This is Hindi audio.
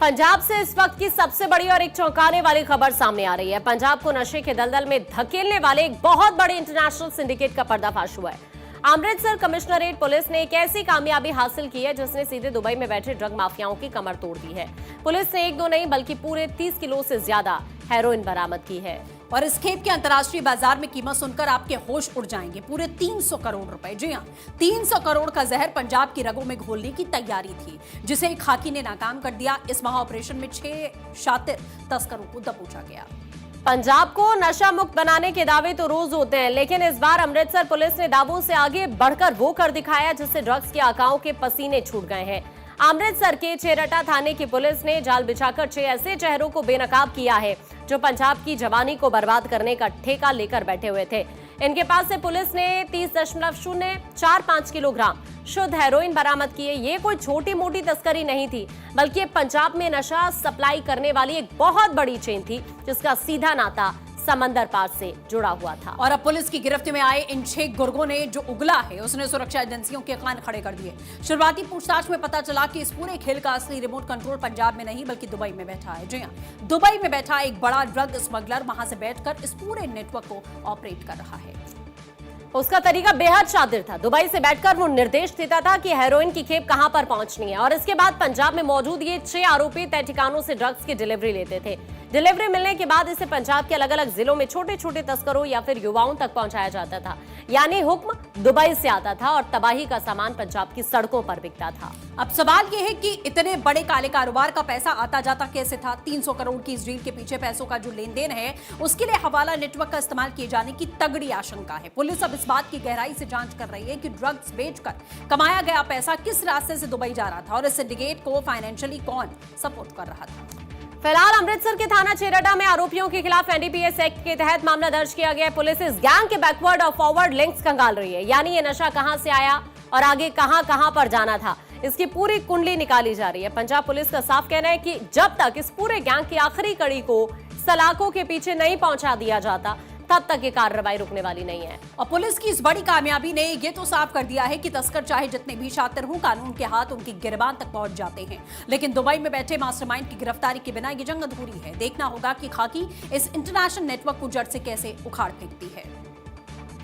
पंजाब से इस वक्त की सबसे बड़ी और एक चौंकाने वाली खबर सामने आ रही है। पंजाब को नशे के दलदल में धकेलने वाले एक बहुत बड़े इंटरनेशनल सिंडिकेट का पर्दाफाश हुआ है। अमृतसर कमिश्नरेट पुलिस ने एक ऐसी कामयाबी हासिल की है जिसने सीधे दुबई में बैठे ड्रग माफियाओं की कमर तोड़ दी है। पुलिस ने एक दो नहीं बल्कि पूरे 30 किलो से ज्यादा हेरोइन बरामद की है। और इस खेप की अंतर्राष्ट्रीय बाजार में कीमत सुनकर आपके होश उड़ जाएंगे। पूरे 300 करोड़ रुपए। जी हाँ, 300 करोड़ का जहर पंजाब की रगों में घोलने की तैयारी थी, जिसे एक खाकी ने नाकाम कर दिया। इस महा ऑपरेशन में 6 शातिर तस्करों को दबोचा गया। पंजाब को नशा मुक्त बनाने के दावे तो रोज होते हैं, लेकिन इस बार अमृतसर पुलिस ने दावों से आगे बढ़कर वो कर दिखाया जिससे ड्रग्स के आकाओं के पसीने छूट गए हैं। अमृतसर के चेरटा थाने की पुलिस ने जाल बिछाकर 6 ऐसे चेहरों को बेनकाब किया है जो पंजाब की जवानी को बर्बाद करने का ठेका लेकर बैठे हुए थे। इनके पास से पुलिस ने 30.045 किलोग्राम शुद्ध हेरोइन बरामद की है। ये कोई छोटी मोटी तस्करी नहीं थी, बल्कि पंजाब में नशा सप्लाई करने वाली एक बहुत बड़ी चेन थी जिसका सीधा नाता समंदर पार से जुड़ा हुआ था। और अब पुलिस की गिरफ्त में आए इन 6 गुर्गों ने जो उगला है उसने सुरक्षा एजेंसियों के कान खड़े कर दिए। शुरुआती पूछताछ में पता चला कि इस पूरे खेल का असली रिमोट कंट्रोल पंजाब में नहीं बल्कि दुबई में बैठा है। जी हाँ, दुबई में बैठा एक बड़ा ड्रग स्मगलर वहां से बैठकर इस पूरे नेटवर्क को ऑपरेट कर रहा है। उसका तरीका बेहद शातिर था। दुबई से बैठकर वो निर्देश देता था कि हेरोइन की खेप कहां पर पहुंचनी है और इसके बाद पंजाब में मौजूद ये 6 आरोपी तय ठिकानों से ड्रग्स की डिलीवरी लेते थे। डिलीवरी मिलने के बाद इसे पंजाब के अलग अलग जिलों में छोटे छोटे तस्करों या फिर युवाओं तक पहुंचाया जाता था। यानी हुक्म दुबई से आता था और तबाही का सामान पंजाब की सड़कों पर बिकता था। अब सवाल यह है कि इतने बड़े काले कारोबार का पैसा आता जाता कैसे था। 300 करोड़ की इस डील के पीछे पैसों का जो लेन देन है उसके लिए हवाला नेटवर्क का इस्तेमाल किए जाने की तगड़ी आशंका है। पुलिस अब इस बात की गहराई से जांच कर रही है कि ड्रग्स बेचकर कमाया गया पैसा किस रास्ते से दुबई जा रहा था और इस सिंडिकेट को फाइनेंशियली कौन सपोर्ट कर रहा था। फिलहाल अमृतसर के थाना चेरटा में आरोपियों के खिलाफ एनडीपीएस एक्ट के तहत मामला दर्ज किया गया है। पुलिस इस गैंग के बैकवर्ड और फॉरवर्ड लिंक्स खंगाल रही है, यानी ये नशा कहां से आया और आगे कहां पर जाना था, इसकी पूरी कुंडली निकाली जा रही है। पंजाब पुलिस का साफ कहना है कि जब तक इस पूरे गैंग की आखिरी कड़ी को सलाखों के पीछे नहीं पहुंचा दिया जाता तब तक ये कार्रवाई रुकने वाली नहीं है। और पुलिस की इस बड़ी कामयाबी ने ये तो साफ कर दिया है कि तस्कर चाहे जितने भी शातिर हों, कानून के हाथ उनकी गिरबान तक पहुंच जाते हैं। लेकिन दुबई में बैठे मास्टरमाइंड की गिरफ्तारी के बिना ये जंग अधूरी है। देखना होगा कि खाकी इस इंटरनेशनल नेटवर्क को जड़ से कैसे उखाड़ फेंकती है।